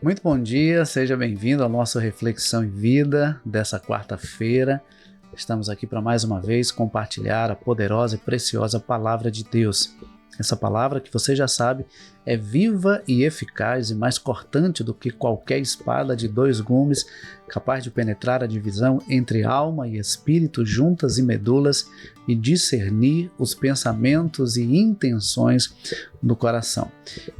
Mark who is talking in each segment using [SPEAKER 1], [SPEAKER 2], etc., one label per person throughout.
[SPEAKER 1] Muito bom dia, seja bem-vindo ao nosso Reflexão em Vida dessa quarta-feira. Estamos aqui para mais uma vez compartilhar a poderosa e preciosa Palavra de Deus. Essa palavra que você já sabe é viva e eficaz e mais cortante do que qualquer espada de dois gumes, capaz de penetrar a divisão entre alma e espírito, juntas e medulas, e discernir os pensamentos e intenções do coração.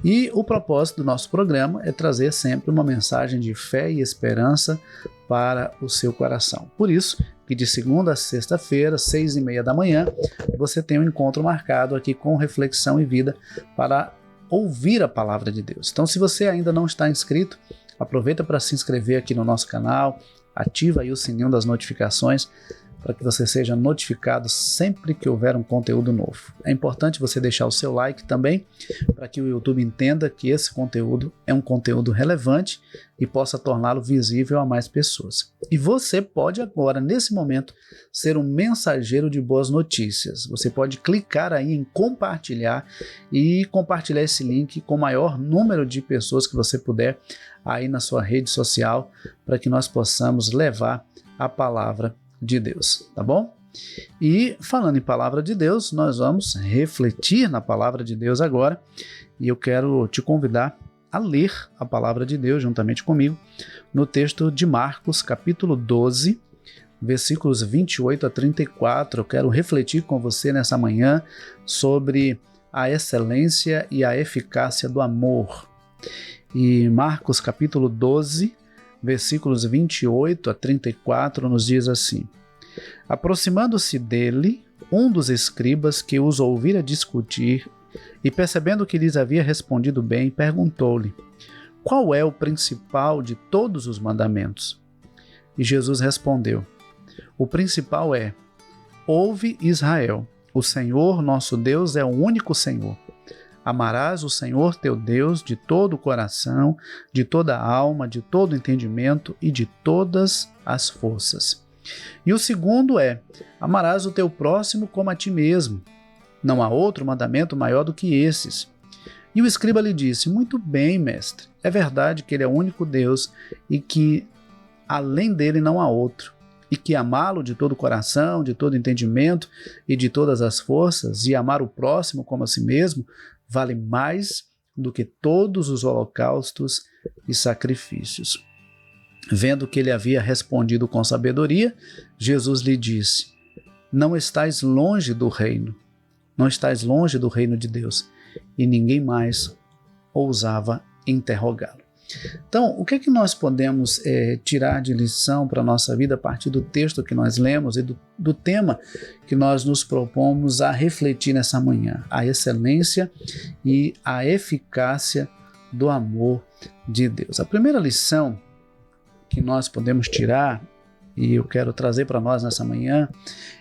[SPEAKER 1] E o propósito do nosso programa é trazer sempre uma mensagem de fé e esperança para o seu coração. Por isso, que de segunda a sexta-feira, 6h30 da manhã, você tem um encontro marcado aqui com Reflexão e Vida para ouvir a Palavra de Deus. Então, se você ainda não está inscrito, aproveita para se inscrever aqui no nosso canal, ativa aí o sininho das notificações para que você seja notificado sempre que houver um conteúdo novo. É importante você deixar o seu like também, para que o YouTube entenda que esse conteúdo é um conteúdo relevante e possa torná-lo visível a mais pessoas. E você pode agora, nesse momento, ser um mensageiro de boas notícias. Você pode clicar aí em compartilhar e compartilhar esse link com o maior número de pessoas que você puder aí na sua rede social, para que nós possamos levar a palavra de Deus, tá bom? E falando em palavra de Deus, nós vamos refletir na palavra de Deus agora, e eu quero te convidar a ler a palavra de Deus juntamente comigo no texto de Marcos, capítulo 12, versículos 28 a 34. Eu quero refletir com você nessa manhã sobre a excelência e a eficácia do amor. E Marcos, capítulo 12, versículos 28 a 34, nos diz assim: aproximando-se dele, um dos escribas que os ouvira discutir, e percebendo que lhes havia respondido bem, perguntou-lhe: qual é o principal de todos os mandamentos? E Jesus respondeu: o principal é: ouve, Israel, o Senhor nosso Deus é o único Senhor. Amarás o Senhor teu Deus de todo o coração, de toda a alma, de todo o entendimento e de todas as forças. E o segundo é: amarás o teu próximo como a ti mesmo. Não há outro mandamento maior do que esses. E o escriba lhe disse: muito bem, mestre, é verdade que ele é o único Deus e que além dele não há outro, e que amá-lo de todo o coração, de todo o entendimento e de todas as forças, e amar o próximo como a si mesmo, vale mais do que todos os holocaustos e sacrifícios. Vendo que ele havia respondido com sabedoria, Jesus lhe disse: não estais longe do reino, não estais longe do reino de Deus. E ninguém mais ousava interrogá-lo. Então, o que é que nós podemos tirar de lição para a nossa vida a partir do texto que nós lemos e do tema que nós nos propomos a refletir nessa manhã? A excelência e a eficácia do amor de Deus. A primeira lição que nós podemos tirar, e eu quero trazer para nós nessa manhã,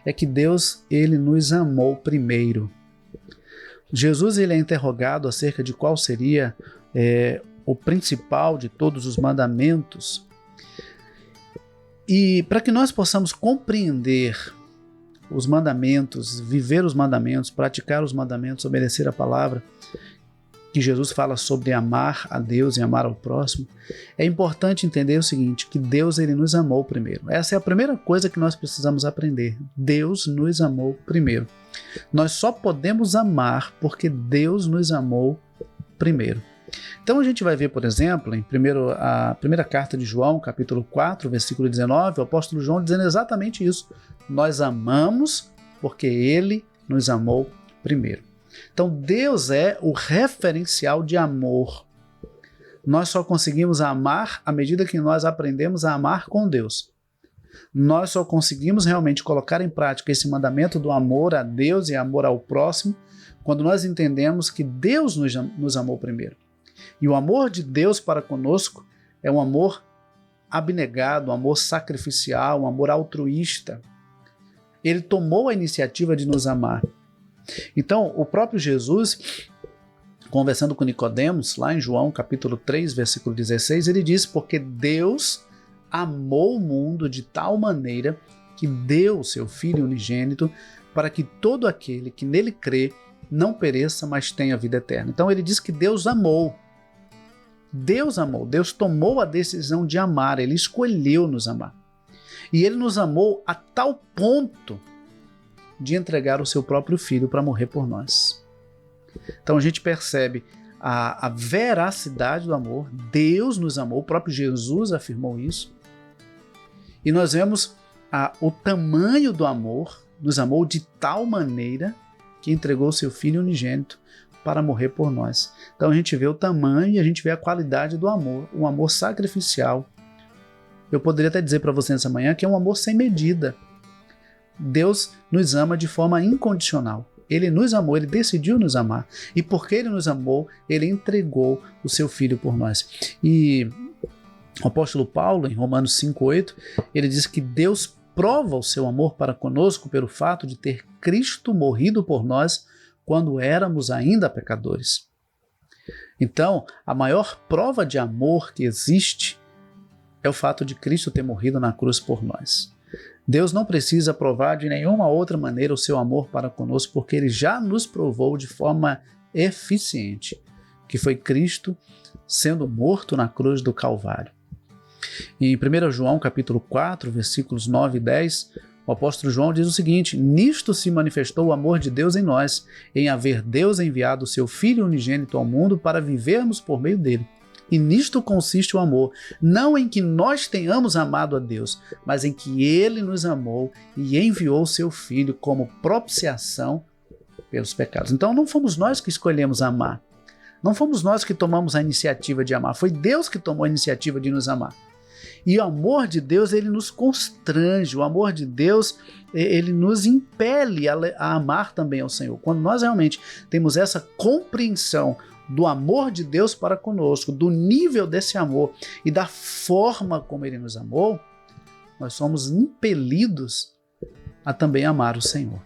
[SPEAKER 1] é que Deus, ele nos amou primeiro. Jesus, ele é interrogado acerca de qual seria o principal de todos os mandamentos. E para que nós possamos compreender os mandamentos, viver os mandamentos, praticar os mandamentos, obedecer a palavra, que Jesus fala sobre amar a Deus e amar ao próximo, é importante entender o seguinte, que Deus, ele nos amou primeiro. Essa é a primeira coisa que nós precisamos aprender. Deus nos amou primeiro. Nós só podemos amar porque Deus nos amou primeiro. Então a gente vai ver, por exemplo, a primeira carta de João, capítulo 4, versículo 19, o apóstolo João dizendo exatamente isso. Nós amamos porque ele nos amou primeiro. Então Deus é o referencial de amor. Nós só conseguimos amar à medida que nós aprendemos a amar com Deus. Nós só conseguimos realmente colocar em prática esse mandamento do amor a Deus e amor ao próximo quando nós entendemos que Deus nos amou primeiro. E o amor de Deus para conosco é um amor abnegado, um amor sacrificial, um amor altruísta. Ele tomou a iniciativa de nos amar. Então, o próprio Jesus, conversando com Nicodemos, lá em João capítulo 3, versículo 16, ele diz: porque Deus amou o mundo de tal maneira que deu o seu Filho unigênito para que todo aquele que nele crê não pereça, mas tenha vida eterna. Então ele diz que Deus amou. Deus amou, Deus tomou a decisão de amar, Ele escolheu nos amar. E Ele nos amou a tal ponto de entregar o seu próprio Filho para morrer por nós. Então a gente percebe a veracidade do amor. Deus nos amou, o próprio Jesus afirmou isso. E nós vemos o tamanho do amor, nos amou de tal maneira que entregou o seu Filho unigênito para morrer por nós. Então a gente vê o tamanho e a gente vê a qualidade do amor, um amor sacrificial. Eu poderia até dizer para você nessa manhã que é um amor sem medida. Deus nos ama de forma incondicional. Ele nos amou, Ele decidiu nos amar. E porque Ele nos amou, Ele entregou o seu Filho por nós. E o apóstolo Paulo, em Romanos 5,8, ele diz que Deus prova o seu amor para conosco pelo fato de ter Cristo morrido por nós quando éramos ainda pecadores. Então, a maior prova de amor que existe é o fato de Cristo ter morrido na cruz por nós. Deus não precisa provar de nenhuma outra maneira o seu amor para conosco, porque Ele já nos provou de forma eficiente, que foi Cristo sendo morto na cruz do Calvário. Em 1 João capítulo 4, versículos 9 e 10, o apóstolo João diz o seguinte: nisto se manifestou o amor de Deus em nós, em haver Deus enviado o seu Filho unigênito ao mundo para vivermos por meio dele. E nisto consiste o amor, não em que nós tenhamos amado a Deus, mas em que Ele nos amou e enviou o seu Filho como propiciação pelos pecados. Então não fomos nós que escolhemos amar, não fomos nós que tomamos a iniciativa de amar, foi Deus que tomou a iniciativa de nos amar. E o amor de Deus, ele nos constrange, o amor de Deus, ele nos impele a amar também ao Senhor. Quando nós realmente temos essa compreensão do amor de Deus para conosco, do nível desse amor e da forma como Ele nos amou, nós somos impelidos a também amar o Senhor.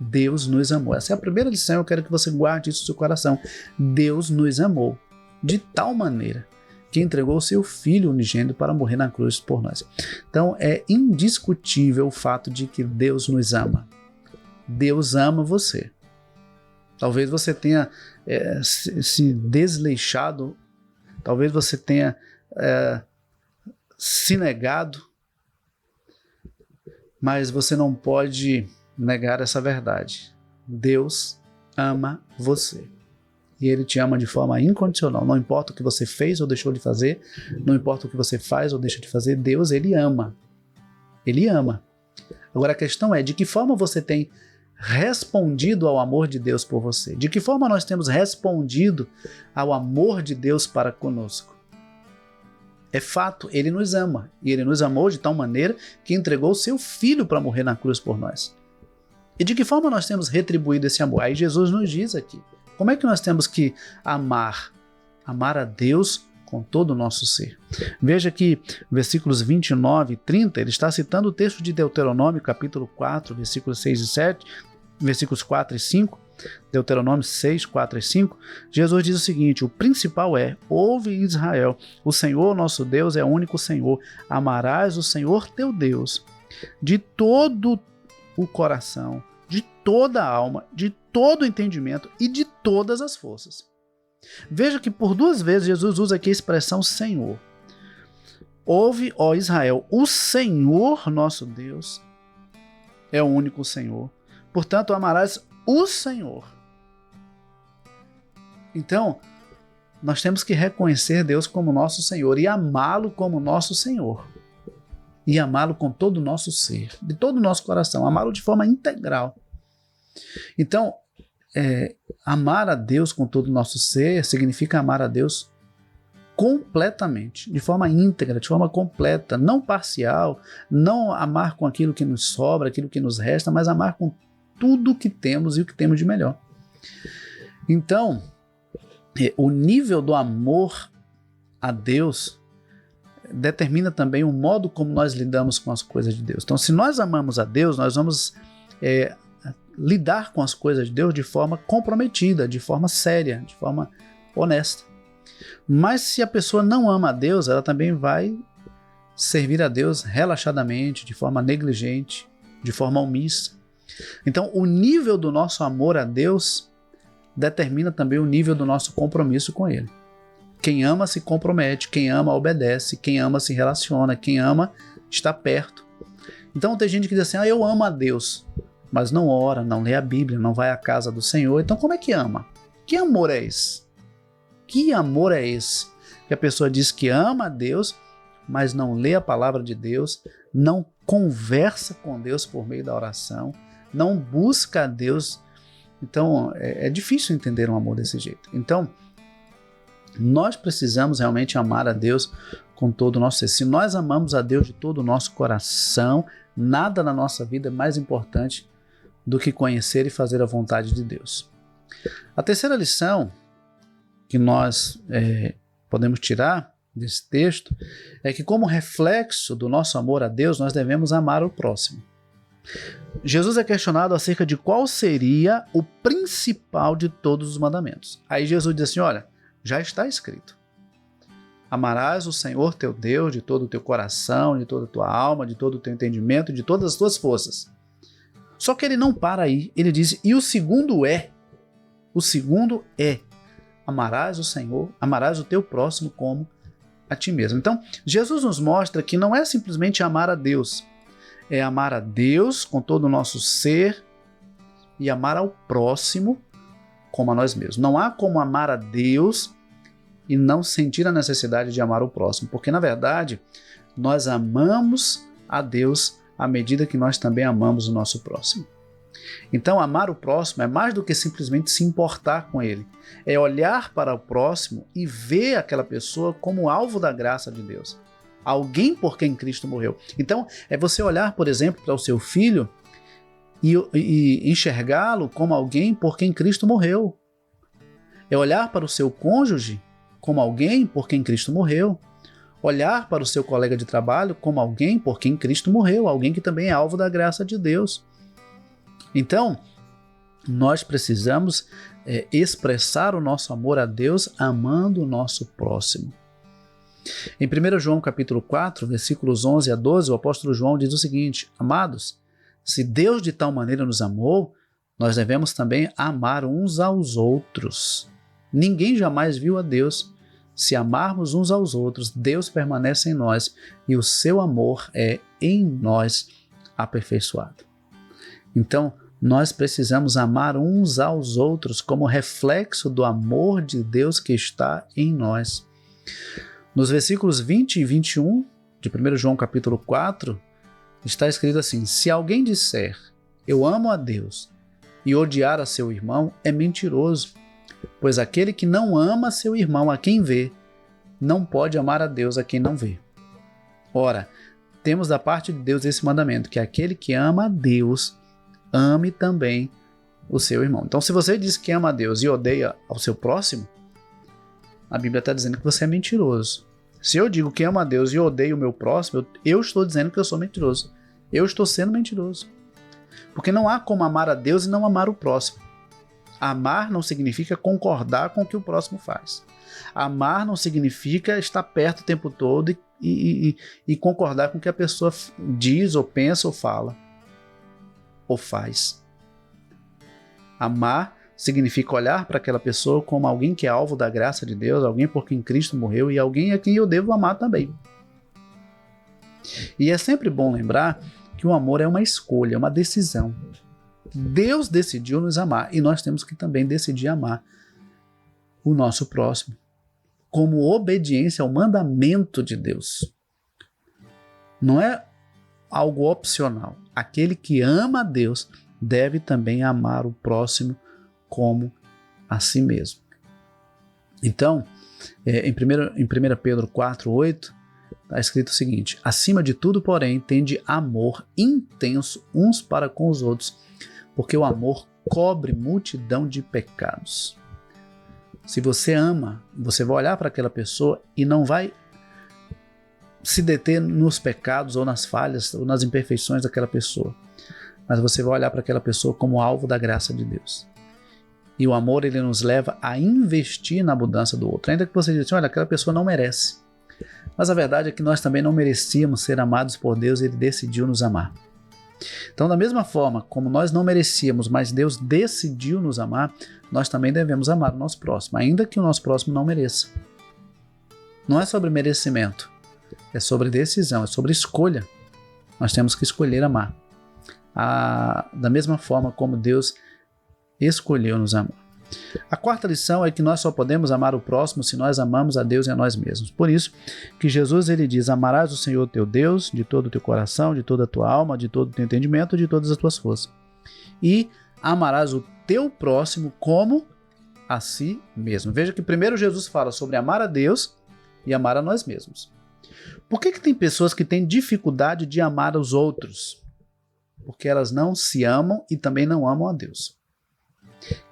[SPEAKER 1] Deus nos amou. Essa é a primeira lição, eu quero que você guarde isso no seu coração. Deus nos amou de tal maneira que entregou o seu Filho unigênito para morrer na cruz por nós. Então é indiscutível o fato de que Deus nos ama. Deus ama você. Talvez você tenha se desleixado, talvez você tenha se negado, mas você não pode negar essa verdade. Deus ama você. E Ele te ama de forma incondicional. Não importa o que você fez ou deixou de fazer, não importa o que você faz ou deixa de fazer, Deus, Ele ama. Ele ama. Agora a questão é, de que forma você tem respondido ao amor de Deus por você? De que forma nós temos respondido ao amor de Deus para conosco? É fato, Ele nos ama. E Ele nos amou de tal maneira que entregou o seu Filho para morrer na cruz por nós. E de que forma nós temos retribuído esse amor? Aí Jesus nos diz aqui. Como é que nós temos que amar? Amar a Deus com todo o nosso ser. Veja que versículos 29 e 30, ele está citando o texto de Deuteronômio, capítulo 4, versículos 6 e 7, versículos 4 e 5, Deuteronômio 6, 4 e 5, Jesus diz o seguinte: o principal é, ouve Israel, o Senhor nosso Deus é o único Senhor, amarás o Senhor teu Deus de todo o coração, de toda a alma, de todo o entendimento e de todas as forças. Veja que por duas vezes Jesus usa aqui a expressão Senhor. Ouve, ó Israel, o Senhor nosso Deus é o único Senhor. Portanto, amarás o Senhor. Então, nós temos que reconhecer Deus como nosso Senhor e amá-lo como nosso Senhor. E amá-lo com todo o nosso ser, de todo o nosso coração, amá-lo de forma integral. Então, amar a Deus com todo o nosso ser significa amar a Deus completamente, de forma íntegra, de forma completa, não parcial, não amar com aquilo que nos sobra, aquilo que nos resta, mas amar com tudo o que temos e o que temos de melhor. Então, o nível do amor a Deus determina também o modo como nós lidamos com as coisas de Deus. Então, se nós amamos a Deus, nós vamos lidar com as coisas de Deus de forma comprometida, de forma séria, de forma honesta. Mas se a pessoa não ama a Deus, ela também vai servir a Deus relaxadamente, de forma negligente, de forma omissa. Então, o nível do nosso amor a Deus determina também o nível do nosso compromisso com Ele. Quem ama se compromete, quem ama obedece, quem ama se relaciona, quem ama está perto. Então tem gente que diz assim, eu amo a Deus, mas não ora, não lê a Bíblia, não vai à casa do Senhor. Então como é que ama? Que amor é esse? Que amor é esse? Que a pessoa diz que ama a Deus, mas não lê a palavra de Deus, não conversa com Deus por meio da oração, não busca a Deus. Então é difícil entender um amor desse jeito. Então nós precisamos realmente amar a Deus com todo o nosso ser. Se nós amamos a Deus de todo o nosso coração, nada na nossa vida é mais importante do que conhecer e fazer a vontade de Deus. A terceira lição que nós podemos tirar desse texto é que, como reflexo do nosso amor a Deus, nós devemos amar o próximo. Jesus é questionado acerca de qual seria o principal de todos os mandamentos. Aí Jesus diz assim, olha, já está escrito. Amarás o Senhor teu Deus de todo o teu coração, de toda a tua alma, de todo o teu entendimento, de todas as tuas forças. Só que ele não para aí. Ele diz, e o segundo é, amarás o Senhor, amarás o teu próximo como a ti mesmo. Então, Jesus nos mostra que não é simplesmente amar a Deus, é amar a Deus com todo o nosso ser e amar ao próximo como a nós mesmos. Não há como amar a Deus e não sentir a necessidade de amar o próximo, porque na verdade nós amamos a Deus à medida que nós também amamos o nosso próximo. Então amar o próximo é mais do que simplesmente se importar com ele, é olhar para o próximo e ver aquela pessoa como alvo da graça de Deus, alguém por quem Cristo morreu. Então é você olhar, por exemplo, para o seu filho e enxergá-lo como alguém por quem Cristo morreu, é olhar para o seu cônjuge como alguém por quem Cristo morreu. Olhar para o seu colega de trabalho como alguém por quem Cristo morreu, alguém que também é alvo da graça de Deus. Então, nós precisamos expressar o nosso amor a Deus amando o nosso próximo. Em 1 João capítulo 4, versículos 11 a 12, o apóstolo João diz o seguinte, amados, se Deus de tal maneira nos amou, nós devemos também amar uns aos outros. Ninguém jamais viu a Deus. Se amarmos uns aos outros, Deus permanece em nós e o seu amor é em nós aperfeiçoado. Então, nós precisamos amar uns aos outros como reflexo do amor de Deus que está em nós. Nos versículos 20 e 21 de 1 João capítulo 4, está escrito assim, se alguém disser, eu amo a Deus, e odiar a seu irmão, é mentiroso. Pois aquele que não ama seu irmão a quem vê, não pode amar a Deus a quem não vê. Ora, temos da parte de Deus esse mandamento, que aquele que ama a Deus, ame também o seu irmão. Então, se você diz que ama a Deus e odeia ao seu próximo, a Bíblia está dizendo que você é mentiroso. Se eu digo que amo a Deus e odeio o meu próximo, eu estou dizendo que eu sou mentiroso. Eu estou sendo mentiroso. Porque não há como amar a Deus e não amar o próximo. Amar não significa concordar com o que o próximo faz. Amar não significa estar perto o tempo todo e concordar com o que a pessoa diz, ou pensa, ou fala, ou faz. Amar significa olhar para aquela pessoa como alguém que é alvo da graça de Deus, alguém por quem Cristo morreu e alguém a quem eu devo amar também. E é sempre bom lembrar que o amor é uma escolha, é uma decisão. Deus decidiu nos amar e nós temos que também decidir amar o nosso próximo como obediência ao mandamento de Deus. Não é algo opcional. Aquele que ama a Deus deve também amar o próximo como a si mesmo. Então, em 1 Pedro 4:8, está escrito o seguinte: acima de tudo, porém, tende amor intenso uns para com os outros, porque o amor cobre multidão de pecados. Se você ama, você vai olhar para aquela pessoa e não vai se deter nos pecados ou nas falhas ou nas imperfeições daquela pessoa, mas você vai olhar para aquela pessoa como alvo da graça de Deus. E o amor, ele nos leva a investir na mudança do outro, ainda que você diga assim, olha, aquela pessoa não merece. Mas a verdade é que nós também não merecíamos ser amados por Deus, ele decidiu nos amar. Então, da mesma forma como nós não merecíamos, mas Deus decidiu nos amar, nós também devemos amar o nosso próximo, ainda que o nosso próximo não mereça. Não é sobre merecimento, é sobre decisão, é sobre escolha. Nós temos que escolher amar. Da mesma forma como Deus escolheu nos amar. A quarta lição é que nós só podemos amar o próximo se nós amamos a Deus e a nós mesmos. Por isso que Jesus ele diz: amarás o Senhor teu Deus de todo o teu coração, de toda a tua alma, de todo o teu entendimento, de todas as tuas forças. E amarás o teu próximo como a si mesmo. Veja que primeiro Jesus fala sobre amar a Deus e amar a nós mesmos. Por que tem pessoas que têm dificuldade de amar os outros? Porque elas não se amam e também não amam a Deus.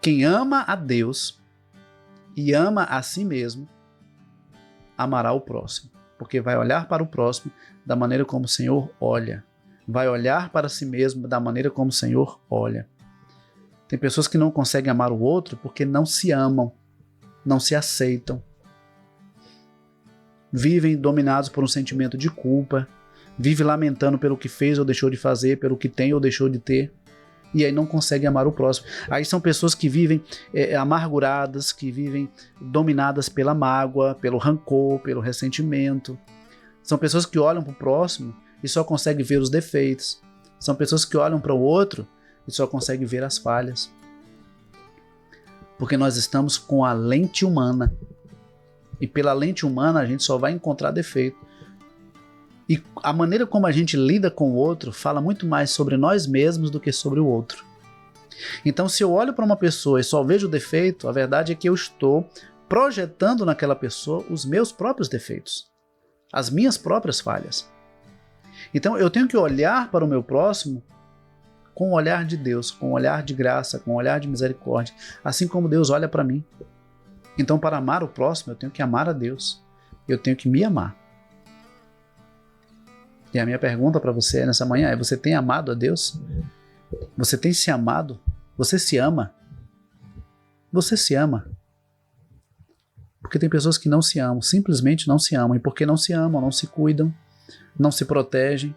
[SPEAKER 1] Quem ama a Deus e ama a si mesmo, amará o próximo, porque vai olhar para o próximo da maneira como o Senhor olha, vai olhar para si mesmo da maneira como o Senhor olha. Tem pessoas que não conseguem amar o outro porque não se amam, não se aceitam, vivem dominados por um sentimento de culpa, vivem lamentando pelo que fez ou deixou de fazer, pelo que tem ou deixou de ter. E aí não conseguem amar o próximo. Aí são pessoas que vivem amarguradas, que vivem dominadas pela mágoa, pelo rancor, pelo ressentimento. São pessoas que olham para o próximo e só conseguem ver os defeitos. São pessoas que olham para o outro e só conseguem ver as falhas. Porque nós estamos com a lente humana. E pela lente humana a gente só vai encontrar defeito. E a maneira como a gente lida com o outro fala muito mais sobre nós mesmos do que sobre o outro. Então, se eu olho para uma pessoa e só vejo o defeito, a verdade é que eu estou projetando naquela pessoa os meus próprios defeitos, as minhas próprias falhas. Então, eu tenho que olhar para o meu próximo com o olhar de Deus, com o olhar de graça, com o olhar de misericórdia, assim como Deus olha para mim. Então, para amar o próximo, eu tenho que amar a Deus, eu tenho que me amar. E a minha pergunta para você nessa manhã é: você tem amado a Deus? Você tem se amado? Você se ama? Você se ama? Porque tem pessoas que não se amam, simplesmente não se amam. E porque não se amam, não se cuidam, não se protegem,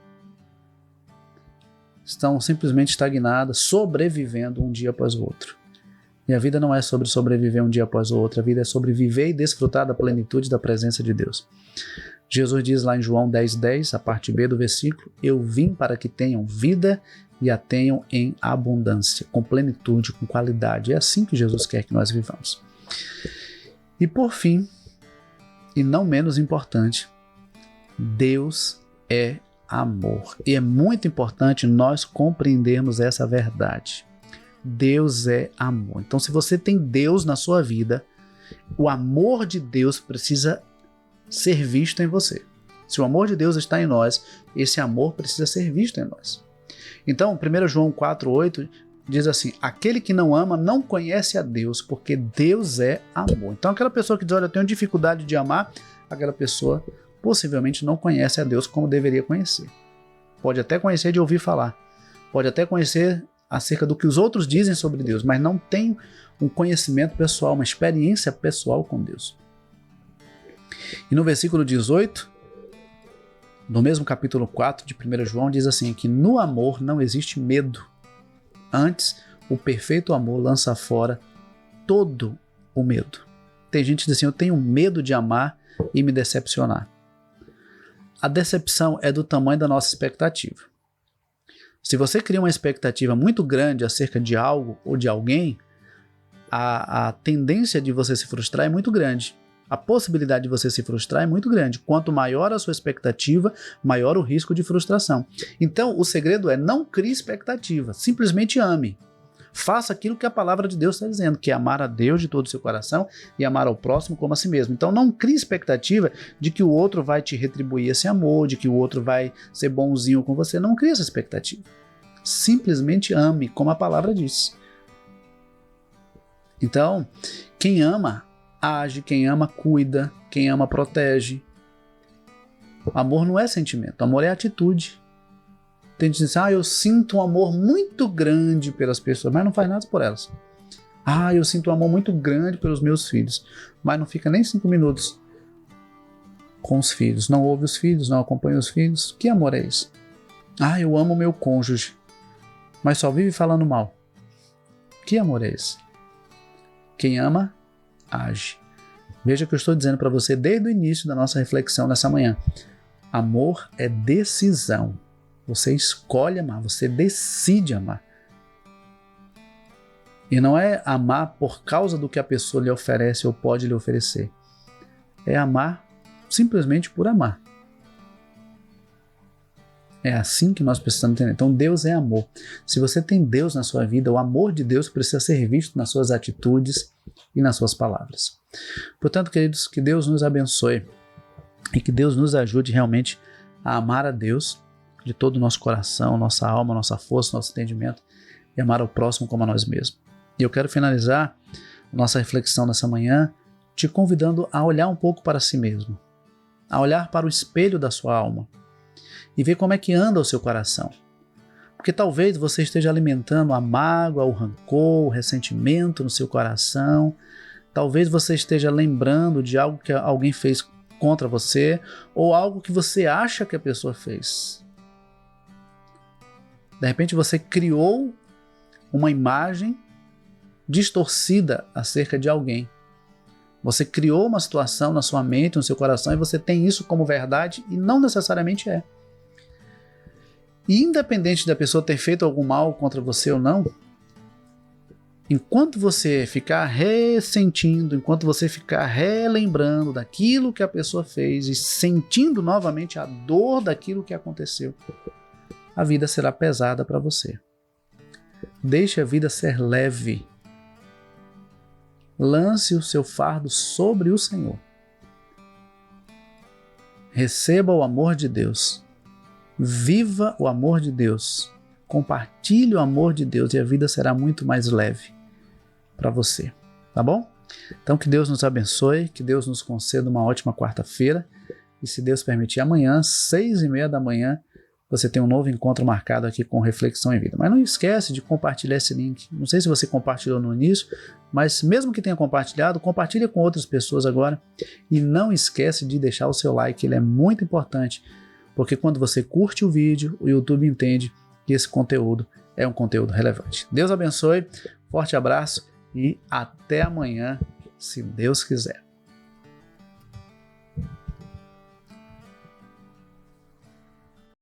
[SPEAKER 1] estão simplesmente estagnadas, sobrevivendo um dia após o outro. E a vida não é sobre sobreviver um dia após o outro, a vida é sobre viver e desfrutar da plenitude da presença de Deus. Jesus diz lá em João 10:10, a parte B do versículo: eu vim para que tenham vida e a tenham em abundância, com plenitude, com qualidade. É assim que Jesus quer que nós vivamos. E por fim, e não menos importante, Deus é amor. E é muito importante nós compreendermos essa verdade. Deus é amor. Então, se você tem Deus na sua vida, o amor de Deus precisa ser visto em você. Se o amor de Deus está em nós, esse amor precisa ser visto em nós. Então, 1 João 4:8 diz assim: aquele que não ama não conhece a Deus, porque Deus é amor. Então, aquela pessoa que diz: olha, eu tenho dificuldade de amar, aquela pessoa possivelmente não conhece a Deus como deveria conhecer. Pode até conhecer de ouvir falar, pode até conhecer acerca do que os outros dizem sobre Deus, mas não tem um conhecimento pessoal, uma experiência pessoal com Deus. E no versículo 18, no mesmo capítulo 4 de 1 João, diz assim, que no amor não existe medo. Antes, o perfeito amor lança fora todo o medo. Tem gente que diz assim: eu tenho medo de amar e me decepcionar. A decepção é do tamanho da nossa expectativa. Se você cria uma expectativa muito grande acerca de algo ou de alguém, a tendência de você se frustrar é muito grande. A possibilidade de você se frustrar é muito grande. Quanto maior a sua expectativa, maior o risco de frustração. Então, o segredo é: não crie expectativa, simplesmente ame. Faça aquilo que a palavra de Deus está dizendo, que é amar a Deus de todo o seu coração e amar ao próximo como a si mesmo. Então, não crie expectativa de que o outro vai te retribuir esse amor, de que o outro vai ser bonzinho com você. Não crie essa expectativa. Simplesmente ame, como a palavra diz. Então, quem ama, age, quem ama, cuida, quem ama, protege. Amor não é sentimento, amor é atitude. Tem gente que diz: eu sinto um amor muito grande pelas pessoas, mas não faz nada por elas. Eu sinto um amor muito grande pelos meus filhos, mas não fica nem 5 minutos com os filhos, não ouve os filhos, não acompanha os filhos. Que amor é esse? Eu amo meu cônjuge, mas só vive falando mal. Que amor é esse? Quem ama, age. Veja o que eu estou dizendo para você desde o início da nossa reflexão nessa manhã. Amor é decisão. Você escolhe amar, você decide amar. E não é amar por causa do que a pessoa lhe oferece ou pode lhe oferecer. É amar simplesmente por amar. É assim que nós precisamos entender. Então Deus é amor. Se você tem Deus na sua vida, o amor de Deus precisa ser visto nas suas atitudes e nas suas palavras. Portanto, queridos, que Deus nos abençoe e que Deus nos ajude realmente a amar a Deus de todo o nosso coração, nossa alma, nossa força, nosso entendimento e amar o próximo como a nós mesmos. E eu quero finalizar nossa reflexão nessa manhã te convidando a olhar um pouco para si mesmo, a olhar para o espelho da sua alma e ver como é que anda o seu coração. Porque talvez você esteja alimentando a mágoa, o rancor, o ressentimento no seu coração. Talvez você esteja lembrando de algo que alguém fez contra você ou algo que você acha que a pessoa fez. De repente você criou uma imagem distorcida acerca de alguém. Você criou uma situação na sua mente, no seu coração, e você tem isso como verdade e não necessariamente é. E independente da pessoa ter feito algum mal contra você ou não, enquanto você ficar ressentindo, enquanto você ficar relembrando daquilo que a pessoa fez e sentindo novamente a dor daquilo que aconteceu, a vida será pesada para você. Deixe a vida ser leve. Lance o seu fardo sobre o Senhor. Receba o amor de Deus. Viva o amor de Deus. Compartilhe o amor de Deus e a vida será muito mais leve para você. Tá bom? Então que Deus nos abençoe, que Deus nos conceda uma ótima quarta-feira e se Deus permitir, amanhã, 6h30 da manhã, você tem um novo encontro marcado aqui com Reflexão em Vida. Mas não esquece de compartilhar esse link. Não sei se você compartilhou no início, mas mesmo que tenha compartilhado, compartilha com outras pessoas agora. E não esquece de deixar o seu like, ele é muito importante. Porque quando você curte o vídeo, o YouTube entende que esse conteúdo é um conteúdo relevante. Deus abençoe, forte abraço e até amanhã, se Deus quiser.